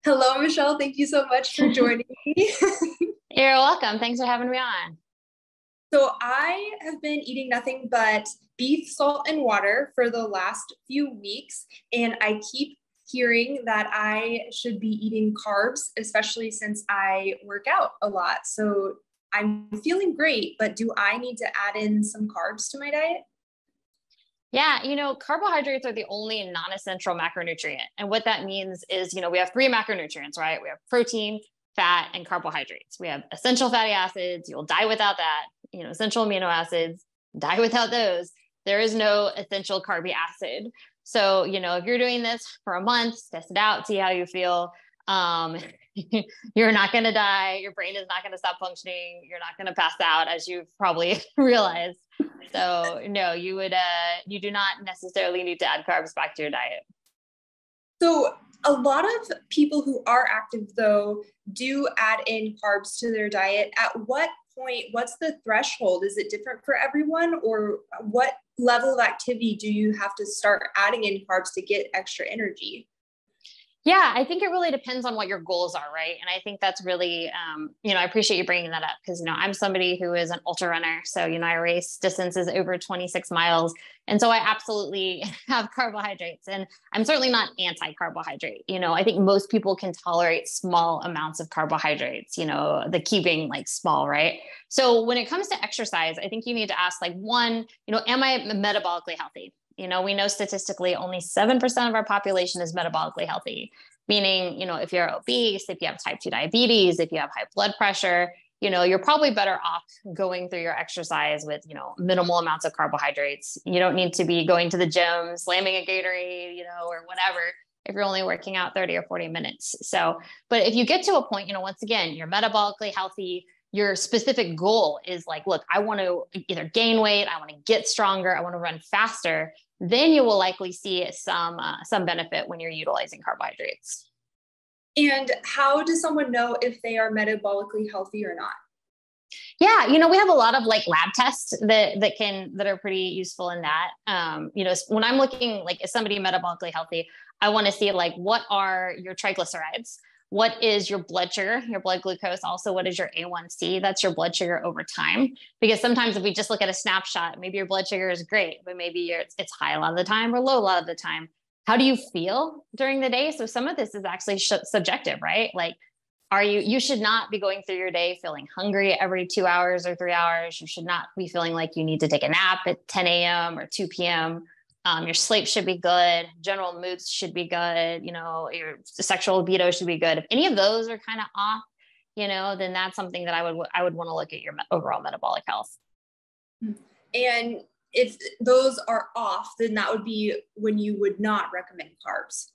Hello, Michelle. Thank you so much for joining me. You're welcome. Thanks for having me on. So I have been eating nothing but beef, salt, and water for the last few weeks, and I keep hearing that I should be eating carbs, especially since I work out a lot. So I'm feeling great, but do I need to add in some carbs to my diet? Yeah, carbohydrates are the only non-essential macronutrient. And what that means is, we have three macronutrients, right? We have protein, fat, and carbohydrates. We have essential fatty acids. You'll die without that. Essential amino acids, die without those. There is no essential carby acid. So, if you're doing this for a month, test it out, see how you feel. Um, you're not going to die. Your brain is not going to stop functioning. You're not going to pass out, as you've probably realized. So no, you do not necessarily need to add carbs back to your diet. So a lot of people who are active, though, do add in carbs to their diet. At what point, what's the threshold? Is it different for everyone, or what level of activity do you have to start adding in carbs to get extra energy? Yeah, I think it really depends on what your goals are, right? And I think that's really, I appreciate you bringing that up because, I'm somebody who is an ultra runner. So, I race distances over 26 miles. And so I absolutely have carbohydrates, and I'm certainly not anti-carbohydrate. I think most people can tolerate small amounts of carbohydrates, the key being like small, right? So when it comes to exercise, I think you need to ask like one, am I metabolically healthy? We know statistically only 7% of our population is metabolically healthy, meaning, if you're obese, if you have type 2 diabetes, if you have high blood pressure, you're probably better off going through your exercise with, minimal amounts of carbohydrates. You don't need to be going to the gym, slamming a Gatorade, or whatever, if you're only working out 30 or 40 minutes. So, but if you get to a point, once again, you're metabolically healthy, your specific goal is like, look, I want to either gain weight, I want to get stronger, I want to run faster, then you will likely see some benefit when you're utilizing carbohydrates. And how does someone know if they are metabolically healthy or not? Yeah, we have a lot of like lab tests that are pretty useful in that. When I'm looking like, is somebody metabolically healthy, I want to see like, what are your triglycerides? What is your blood sugar, your blood glucose? Also, what is your A1C? That's your blood sugar over time. Because sometimes if we just look at a snapshot, maybe your blood sugar is great, but maybe it's high a lot of the time or low a lot of the time. How do you feel during the day? So some of this is actually subjective, right? Like, you should not be going through your day feeling hungry every 2 hours or 3 hours. You should not be feeling like you need to take a nap at 10 a.m. or 2 p.m. Your sleep should be good. General moods should be good. Your sexual libido should be good. If any of those are kind of off, then that's something that I would want to look at your overall metabolic health. And if those are off, then that would be when you would not recommend carbs.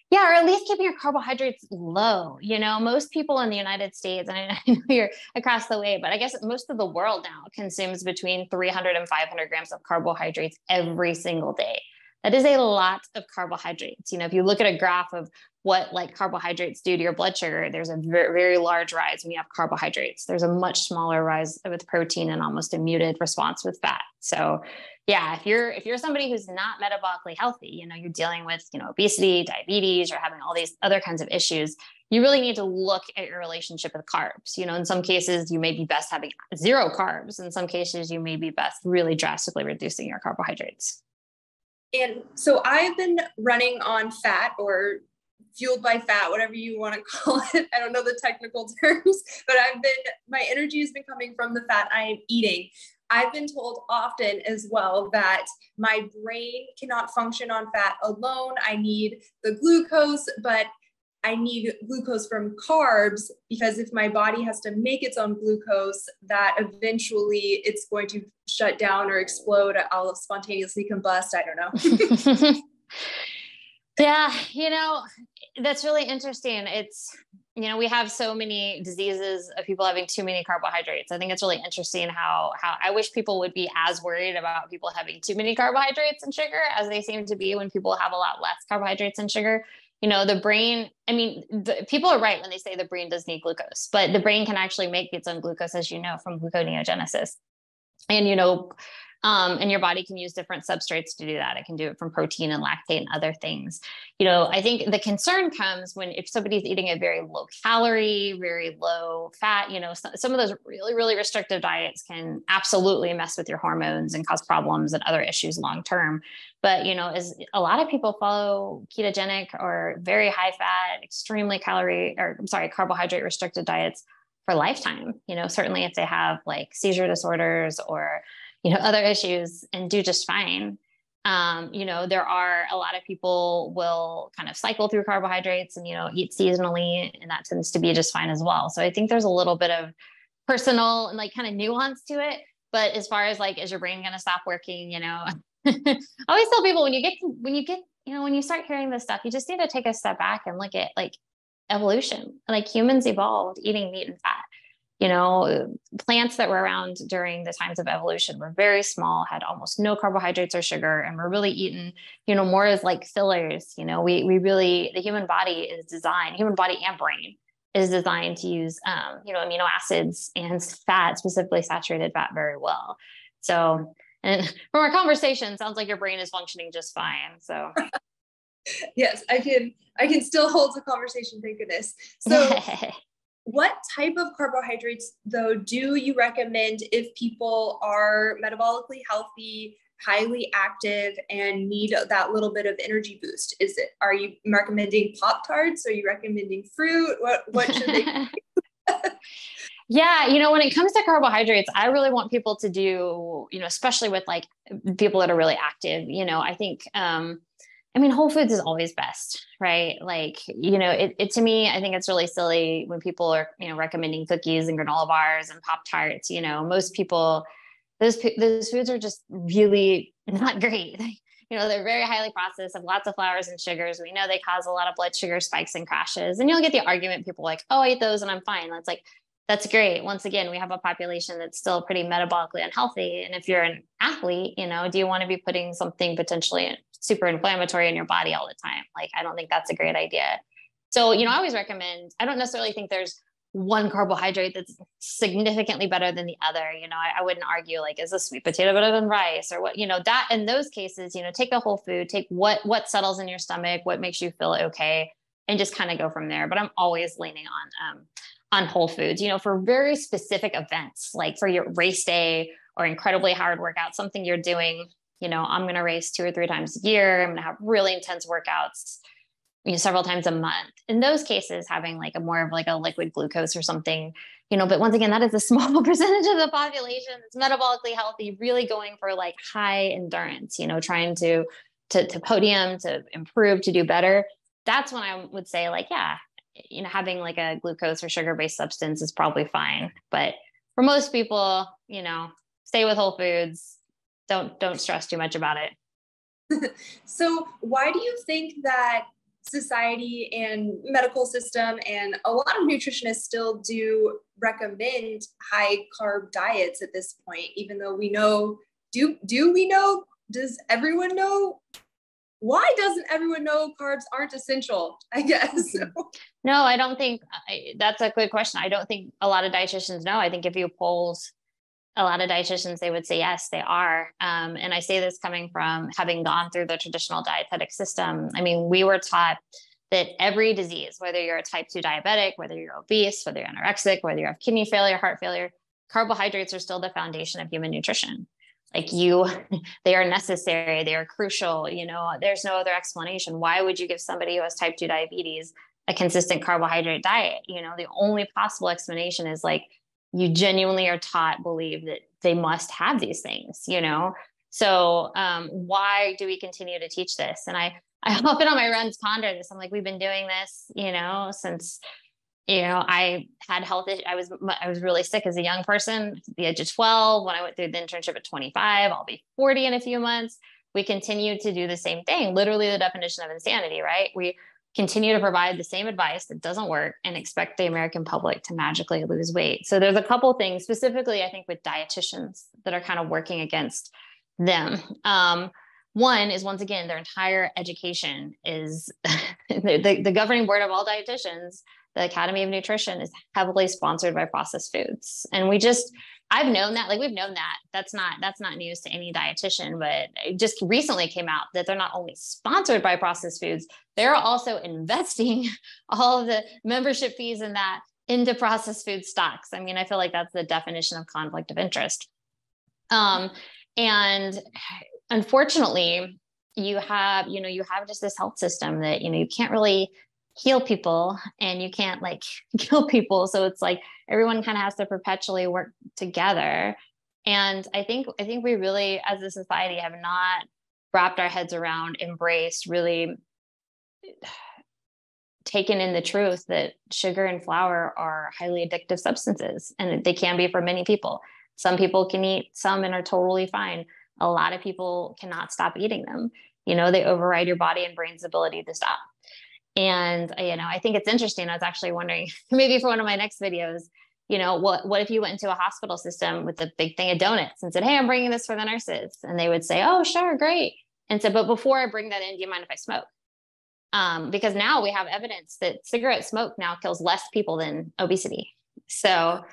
Yeah, or at least keeping your carbohydrates low. Most people in the United States, and I know you're across the way, but I guess most of the world now consumes between 300 and 500 grams of carbohydrates every single day. That is a lot of carbohydrates. If you look at a graph of what like carbohydrates do to your blood sugar, there's a very, very large rise when you have carbohydrates. There's a much smaller rise with protein and almost a muted response with fat. So yeah, if you're somebody who's not metabolically healthy, you're dealing with, obesity, diabetes, or having all these other kinds of issues, you really need to look at your relationship with carbs. In some cases, you may be best having zero carbs. In some cases, you may be best really drastically reducing your carbohydrates. And so I've been running on fat or fueled by fat, whatever you want to call it. I don't know the technical terms, but my energy has been coming from the fat I'm eating. I've been told often as well that my brain cannot function on fat alone. I need the glucose, but I need glucose from carbs because if my body has to make its own glucose, that eventually it's going to shut down or explode. I'll spontaneously combust. I don't know. Yeah, that's really interesting. It's, we have so many diseases of people having too many carbohydrates. I think it's really interesting how I wish people would be as worried about people having too many carbohydrates and sugar as they seem to be when people have a lot less carbohydrates and sugar. The brain, people are right when they say the brain does need glucose, but the brain can actually make its own glucose, as from gluconeogenesis. And, And your body can use different substrates to do that. It can do it from protein and lactate and other things. You know, I think the concern comes when if somebody's eating a very low calorie, very low fat, you know, some of those really, really restrictive diets can absolutely mess with your hormones and cause problems and other issues long term. But, you know, as a lot of people follow ketogenic or very high fat, extremely carbohydrate restricted diets for lifetime. You know, certainly if they have like seizure disorders or, you know, other issues and do just fine. You know, there are a lot of people will kind of cycle through carbohydrates and, you know, eat seasonally, and that tends to be just fine as well. So I think there's a little bit of personal and like kind of nuance to it. But as far as like, is your brain going to stop working? You know, I always tell people when you get, you know, when you start hearing this stuff, you just need to take a step back and look at like evolution. Like humans evolved eating meat and fat. You know, plants that were around during the times of evolution were very small, had almost no carbohydrates or sugar, and were really eaten, you know, more as like fillers. You know, we really, the human body and brain is designed to use, you know, amino acids and fat, specifically saturated fat, very well. So, and from our conversation, sounds like your brain is functioning just fine. So, yes, I can still hold the conversation. Thank goodness. So. What type of carbohydrates, though, do you recommend if people are metabolically healthy, highly active, and need that little bit of energy boost? Are you recommending Pop-Tarts? Are you recommending fruit? What should they do? Yeah, you know, when it comes to carbohydrates, I really want people to do, you know, especially with like people that are really active, you know, I think, I mean, whole foods is always best, right? Like, you know, it to me, I think it's really silly when people are, you know, recommending cookies and granola bars and Pop-Tarts. You know, most people, those foods are just really not great. You know, they're very highly processed, have lots of flours and sugars. We know they cause a lot of blood sugar spikes and crashes. And you'll get the argument, people like, oh, I eat those and I'm fine. That's like, that's great. Once again, we have a population that's still pretty metabolically unhealthy. And if you're an athlete, you know, do you want to be putting something potentially super inflammatory in your body all the time? Like, I don't think that's a great idea. So, you know, I always recommend, I don't necessarily think there's one carbohydrate that's significantly better than the other. You know, I wouldn't argue like, is a sweet potato better than rice or what, you know, that in those cases, you know, take a whole food, take what settles in your stomach, what makes you feel okay, and just kind of go from there. But I'm always leaning on whole foods, you know, for very specific events, like for your race day or incredibly hard workout, something you're doing, you know, I'm going to race 2 or 3 times a year. I'm going to have really intense workouts, you know, several times a month. In those cases, having like a more of like a liquid glucose or something, you know, but once again, that is a small percentage of the population that's metabolically healthy, really going for like high endurance, you know, trying to podium, to improve, to do better. That's when I would say like, yeah, you know, having like a glucose or sugar-based substance is probably fine. But for most people, you know, stay with whole foods. Don't stress too much about it. So why do you think that society and medical system and a lot of nutritionists still do recommend high carb diets at this point, even though we know, do we know, does everyone know? Why doesn't everyone know carbs aren't essential, I guess? No, I don't think that's a good question. I don't think a lot of dietitians know. I think if you polled a lot of dietitians, they would say, yes, they are. And I say this coming from having gone through the traditional dietetic system. I mean, we were taught that every disease, whether you're a type 2 diabetic, whether you're obese, whether you're anorexic, whether you have kidney failure, heart failure, carbohydrates are still the foundation of human nutrition. Like they are necessary. They are crucial. You know, there's no other explanation. Why would you give somebody who has type 2 diabetes a consistent carbohydrate diet? You know, the only possible explanation is like, you genuinely are taught, believe that they must have these things, you know? So why do we continue to teach this? And I often on my runs ponder this. I'm like, we've been doing this, you know, since, you know, I had health issues. I was really sick as a young person at the age of 12. When I went through the internship at 25, I'll be 40 in a few months. We continue to do the same thing, literally the definition of insanity, right? We continue to provide the same advice that doesn't work and expect the American public to magically lose weight. So there's a couple of things specifically, I think, with dietitians that are kind of working against them. one is, once again, their entire education is the governing board of all dietitians, the Academy of Nutrition, is heavily sponsored by processed foods. And I've known that, like, we've known that that's not news to any dietitian, but it just recently came out that they're not only sponsored by processed foods, they're also investing all of the membership fees and that into processed food stocks. I mean, I feel like that's the definition of conflict of interest. And unfortunately, you have just this health system that, you can't really heal people and you can't like kill people. So it's like everyone kind of has to perpetually work together. And I think we really, as a society, have not wrapped our heads around, embraced, really taken in the truth that sugar and flour are highly addictive substances, and they can be for many people. Some people can eat some and are totally fine. A lot of people cannot stop eating them. They override your body and brain's ability to stop. And, I think it's interesting. I was actually wondering, maybe for one of my next videos, what if you went into a hospital system with a big thing of donuts and said, hey, I'm bringing this for the nurses. And they would say, oh, sure, great. And said, but before I bring that in, do you mind if I smoke? Because now we have evidence that cigarette smoke now kills less people than obesity. So,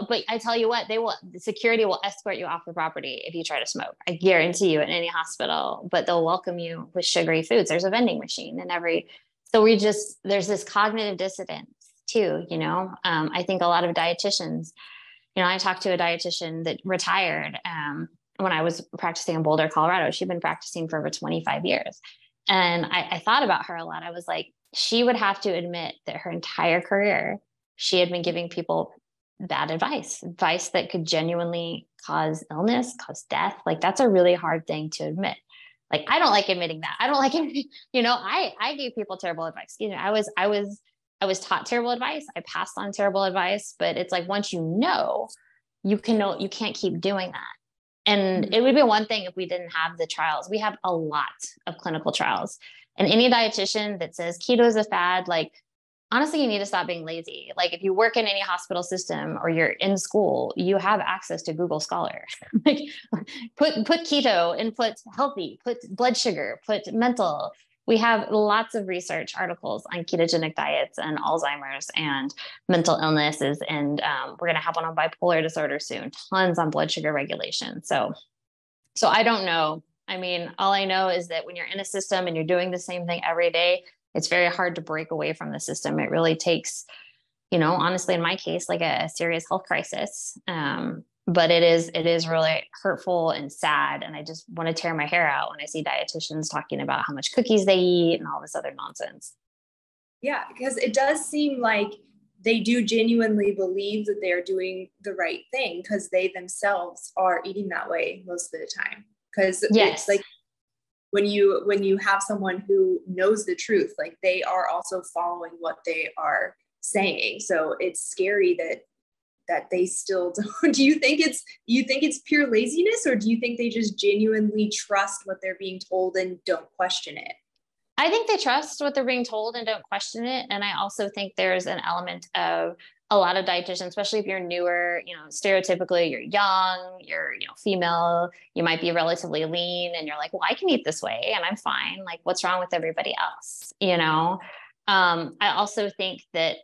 but I tell you what, the security will escort you off the property if you try to smoke. I guarantee you, in any hospital, but they'll welcome you with sugary foods. There's a vending machine in every, so there's this cognitive dissonance too, I think a lot of dietitians, I talked to a dietitian that retired, when I was practicing in Boulder, Colorado. She'd been practicing for over 25 years. And I thought about her a lot. I was like, she would have to admit that her entire career, she had been giving people bad advice that could genuinely cause illness, cause death. Like, that's a really hard thing to admit. Like, I don't like admitting that. I don't like it. I gave people terrible advice. I was taught terrible advice. I passed on terrible advice, but it's like, once you can't keep doing that. And it would be one thing if we didn't have the trials. We have a lot of clinical trials, and any dietitian that says keto is a fad, like, honestly, you need to stop being lazy. Like, if you work in any hospital system or you're in school, you have access to Google Scholar. Like, put keto and put healthy, put blood sugar, put mental. We have lots of research articles on ketogenic diets and Alzheimer's and mental illnesses. And we're going to have one on bipolar disorder soon, tons on blood sugar regulation. So I don't know. I mean, all I know is that when you're in a system and you're doing the same thing every day, it's very hard to break away from the system. It really takes, honestly, in my case, like a serious health crisis. But it is really hurtful and sad. And I just want to tear my hair out when I see dietitians talking about how much cookies they eat and all this other nonsense. Yeah, because it does seem like they do genuinely believe that they're doing the right thing, because they themselves are eating that way most of the time. Because yes. It's like, when you have someone who knows the truth, like, they are also following what they are saying. So it's scary that they still don't. Do you think it's pure laziness, or do you think they just genuinely trust what they're being told and don't question it? I think they trust what they're being told and don't question it. And I also think there's an element of a lot of dietitians, especially if you're newer, stereotypically you're young, you're, female, you might be relatively lean, and you're like, well, I can eat this way and I'm fine. Like, what's wrong with everybody else? I also think that,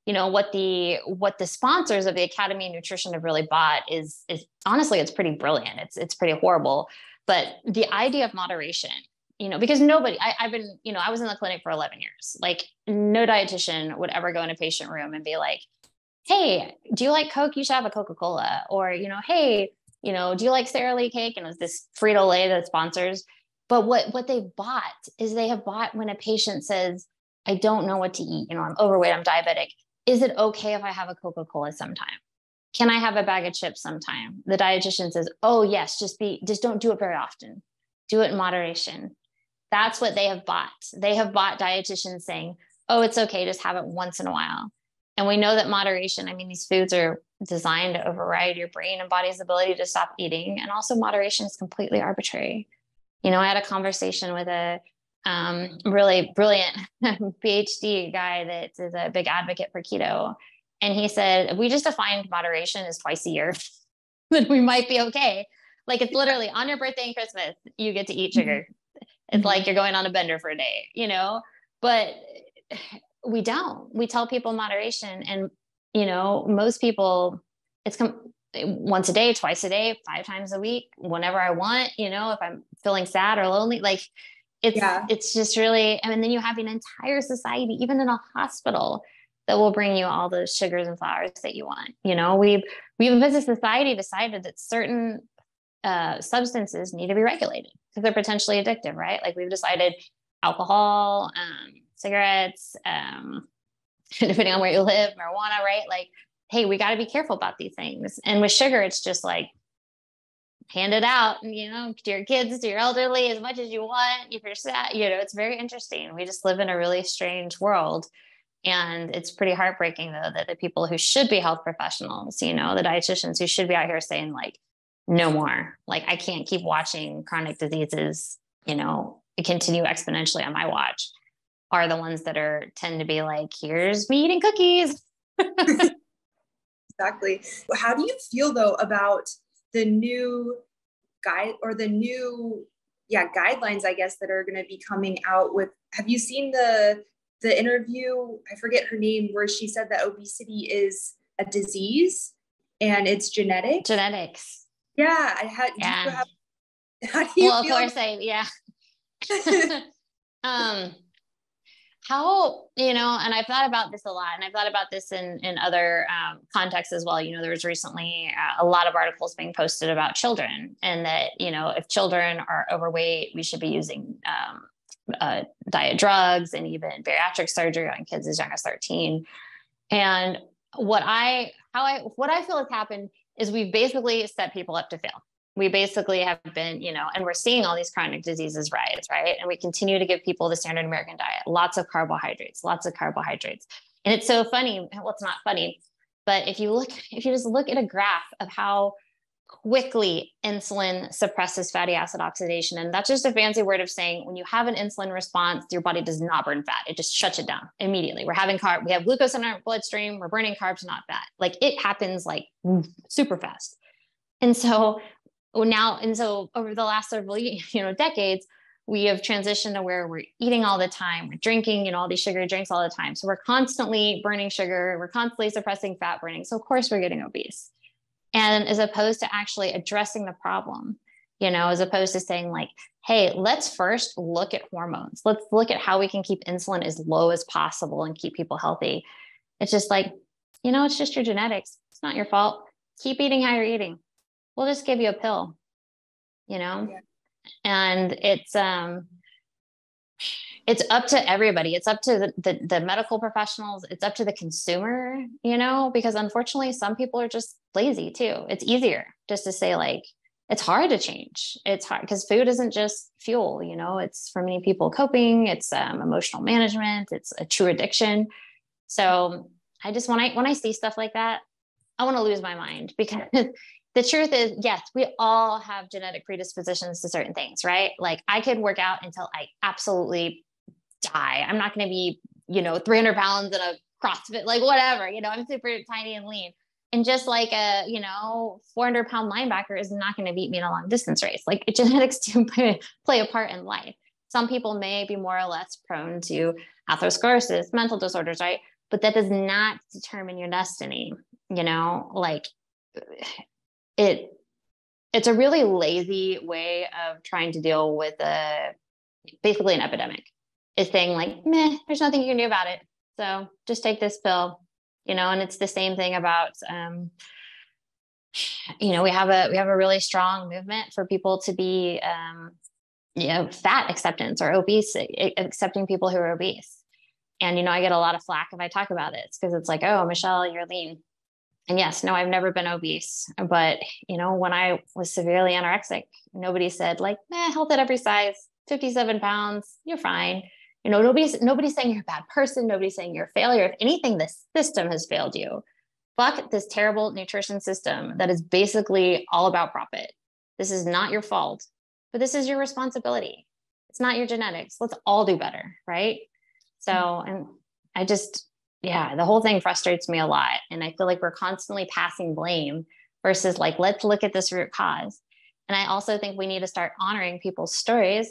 what the sponsors of the Academy of Nutrition have really bought is honestly, it's pretty brilliant. It's pretty horrible. But the idea of moderation, because nobody, I've been, I was in the clinic for 11 years. Like, no dietitian would ever go in a patient room and be like, hey, do you like Coke? You should have a Coca-Cola. Or, hey, do you like Sara Lee cake? And it was this Frito-Lay that sponsors. But what they bought is they have bought when a patient says, I don't know what to eat. I'm overweight, I'm diabetic. Is it okay if I have a Coca-Cola sometime? Can I have a bag of chips sometime? The dietitian says, oh yes, just don't do it very often. Do it in moderation. That's what they have bought. They have bought dietitians saying, oh, it's okay, just have it once in a while. And we know that moderation, these foods are designed to override your brain and body's ability to stop eating. And also moderation is completely arbitrary. I had a conversation with a really brilliant PhD guy that is a big advocate for keto. And he said, if we just defined moderation as twice a year, then we might be okay. Like it's literally on your birthday and Christmas, you get to eat sugar. It's like you're going on a bender for a day, you know, but we don't. We tell people moderation, and, you know, most people, it's once a day, twice a day, 5 times a week, whenever I want, you know, if I'm feeling sad or lonely, like it's just really, I mean, then you have an entire society, even in a hospital, that will bring you all those sugars and flours that you want. You know, we've as a society decided that certain substances need to be regulated because they're potentially addictive, right? Like we've decided alcohol, cigarettes, depending on where you live, marijuana, right? Like, hey, we got to be careful about these things. And with sugar, it's just like, hand it out, you know, to your kids, to your elderly, as much as you want. If you're sad, you know, it's very interesting. We just live in a really strange world. And it's pretty heartbreaking, though, that the people who should be health professionals, you know, the dietitians who should be out here saying, like, no more, like, I can't keep watching chronic diseases, you know, continue exponentially on my watch, are the ones that tend to be like, here's me eating cookies. Exactly. How do you feel, though, about the new guidelines, I guess, that are going to be coming out with, have you seen the interview? I forget her name, where she said that obesity is a disease and it's genetics. Yeah. How do you well, feel? Of course, how, you know, and I've thought about this a lot, and I've thought about this in other contexts as well. You know, there was recently a lot of articles being posted about children, and that, you know, if children are overweight, we should be using diet drugs and even bariatric surgery on kids as young as 13. And what I feel has happened is we've basically set people up to fail. We basically have been, you know, and we're seeing all these chronic diseases rise, right? And we continue to give people the standard American diet, lots of carbohydrates. And it's so funny. Well, it's not funny, but if you just look at a graph of how quickly insulin suppresses fatty acid oxidation, and that's just a fancy word of saying when you have an insulin response, your body does not burn fat. It just shuts it down immediately. We have glucose in our bloodstream. We're burning carbs, not fat. Like it happens like super fast. And so over the last several, decades, we have transitioned to where we're eating all the time, we're drinking, all these sugary drinks all the time. So we're constantly burning sugar, we're constantly suppressing fat burning. So of course we're getting obese. And as opposed to actually addressing the problem, as opposed to saying like, hey, let's first look at hormones. Let's look at how we can keep insulin as low as possible and keep people healthy. It's just like, it's just your genetics. It's not your fault. Keep eating how you're eating. We'll just give you a pill, Yeah. And it's up to everybody. It's up to the medical professionals. It's up to the consumer, because unfortunately some people are just lazy too. It's easier just to say like, it's hard to change. It's hard because food isn't just fuel, it's for many people coping. It's emotional management. It's a true addiction. So I just, when I see stuff like that, I want to lose my mind because the truth is, yes, we all have genetic predispositions to certain things, right? Like I could work out until I absolutely die. I'm not going to be, 300 pounds in a CrossFit, like whatever, I'm super tiny and lean. And just like a, 400-pound linebacker is not going to beat me in a long distance race. Like genetics do play a part in life. Some people may be more or less prone to atherosclerosis, mental disorders, right? But that does not determine your destiny, like it's a really lazy way of trying to deal with basically an epidemic. Is saying like, meh, there's nothing you can do about it. So just take this pill, and it's the same thing about, we have a really strong movement for people to be, fat acceptance or obese, accepting people who are obese. And, I get a lot of flack if I talk about this because it's like, oh, Michelle, you're lean. And yes, no, I've never been obese, but when I was severely anorexic, nobody said like, health at every size, 57 pounds, you're fine. Nobody's saying you're a bad person. Nobody's saying you're a failure. If anything, the system has failed you. Fuck this terrible nutrition system that is basically all about profit. This is not your fault, but this is your responsibility. It's not your genetics. Let's all do better. Right. So, and I just, the whole thing frustrates me a lot. And I feel like we're constantly passing blame versus like, let's look at this root cause. And I also think we need to start honoring people's stories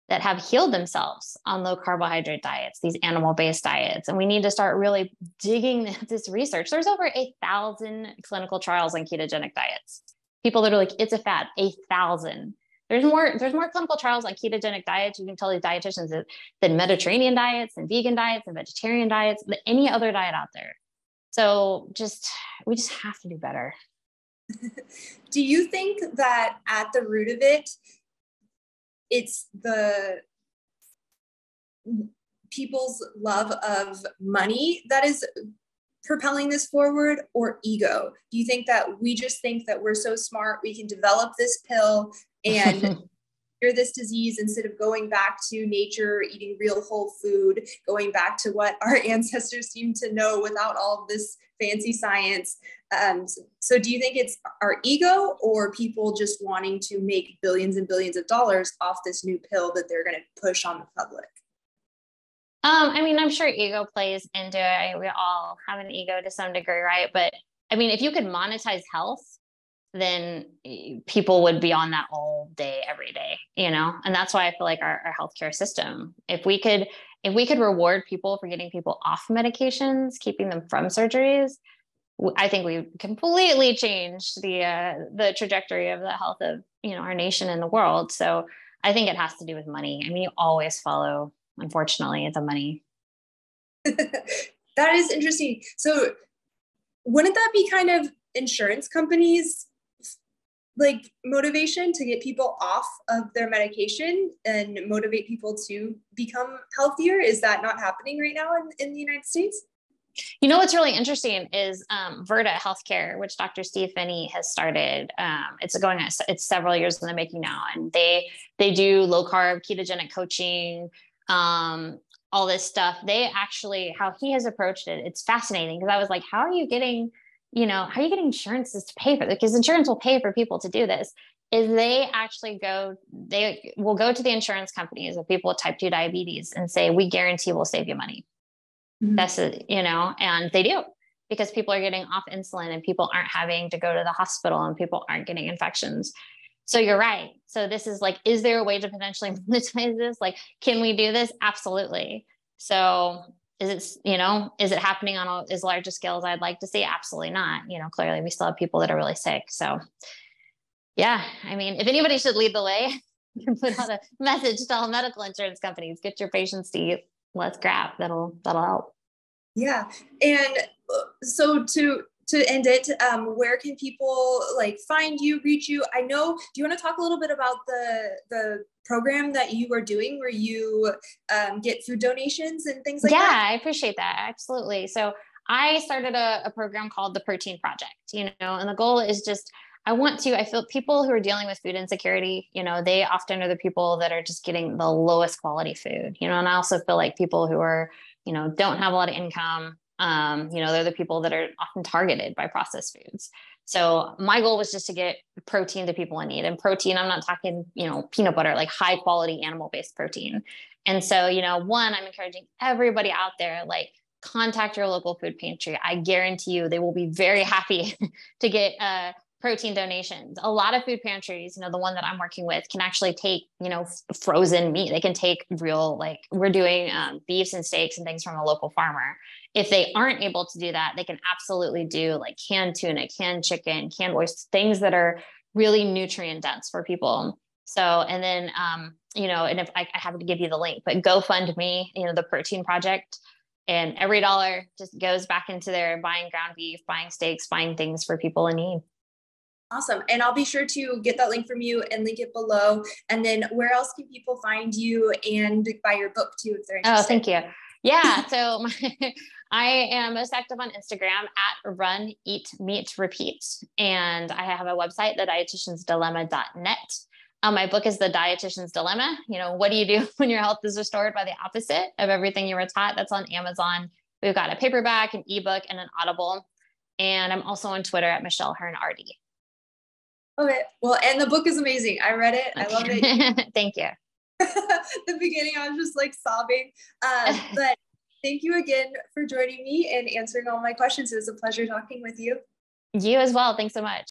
that have healed themselves on low carbohydrate diets, these animal-based diets. And we need to start really digging this research. There's over 1,000 clinical trials on ketogenic diets. People that are like, it's a fad, 1,000. There's more clinical trials on ketogenic diets. You can tell these dietitians than Mediterranean diets and vegan diets and vegetarian diets, than any other diet out there. So we just have to do better. Do you think that at the root of it, it's the people's love of money that is propelling this forward, or ego? Do you think that we just think that we're so smart, we can develop this pill and cure this disease instead of going back to nature, eating real whole food, going back to what our ancestors seem to know without all of this fancy science? So do you think it's our ego, or people just wanting to make billions and billions of dollars off this new pill that they're going to push on the public? I mean, I'm sure ego plays into it. We all have an ego to some degree, right? But I mean, if you could monetize health, then people would be on that all day, every day, and that's why I feel like our healthcare system, if we could reward people for getting people off medications, keeping them from surgeries, I think we completely change the trajectory of the health of, our nation and the world. So I think it has to do with money. I mean, you always follow, unfortunately, the money. That is interesting. So wouldn't that be kind of insurance companies like motivation to get people off of their medication and motivate people to become healthier? Is that not happening right now in the United States? What's really interesting is Virta Healthcare, which Dr. Steve Finney has started. It's several years in the making now, and they do low carb, ketogenic coaching, all this stuff. They actually, how he has approached it, it's fascinating, because I was like, how are you getting insurances to pay for it? Because insurance will pay for people to do this. Is they will go to the insurance companies of people with type 2 diabetes and say, we guarantee we'll save you money. Mm-hmm. That's it, and they do, because people are getting off insulin and people aren't having to go to the hospital and people aren't getting infections. So you're right. So this is like, is there a way to potentially monetize this? Like, can we do this? Absolutely. So is it happening on as large a scale as I'd like to see? Absolutely not. Clearly we still have people that are really sick. So yeah, I mean, if anybody should lead the way, you can put out a message to all medical insurance companies, get your patients to eat less crap. That'll help. Yeah. And so to end it, where can people find you, reach you? I know, do you want to talk a little bit about the program that you are doing where you get food donations and things like that? Yeah, I appreciate that. Absolutely. So I started a program called the Protein Project, and the goal is just, I feel people who are dealing with food insecurity, they often are the people that are just getting the lowest quality food, and I also feel like people who are, don't have a lot of income, they're the people that are often targeted by processed foods. So my goal was just to get protein to people in need. And protein, I'm not talking, peanut butter, like high quality animal-based protein. And so, one, I'm encouraging everybody out there, contact your local food pantry. I guarantee you they will be very happy to get protein donations. A lot of food pantries, the one that I'm working with, can actually take, frozen meat. They can take real, we're doing beefs and steaks and things from a local farmer. If they aren't able to do that, they can absolutely do canned tuna, canned chicken, canned oysters, things that are really nutrient dense for people. So, and then, and if I have to give you the link, but GoFundMe, the Protein Project, and every dollar just goes back into their buying ground beef, buying steaks, buying things for people in need. Awesome. And I'll be sure to get that link from you and link it below. And then where else can people find you and buy your book too, if they're interested? Oh, thank you. Yeah. So I am most active on Instagram at Run, Eat, Meet, Repeat. And I have a website, thedietitiansdilemma.net. My book is The Dietitian's Dilemma. What do you do when your health is restored by the opposite of everything you were taught? That's on Amazon. We've got a paperback, an ebook, and an Audible. And I'm also on Twitter at Michelle Hurn RD. Okay. Well, and the book is amazing. I read it. I love it. Thank you. The beginning, I was just sobbing. But thank you again for joining me and answering all my questions. It was a pleasure talking with you. You as well. Thanks so much.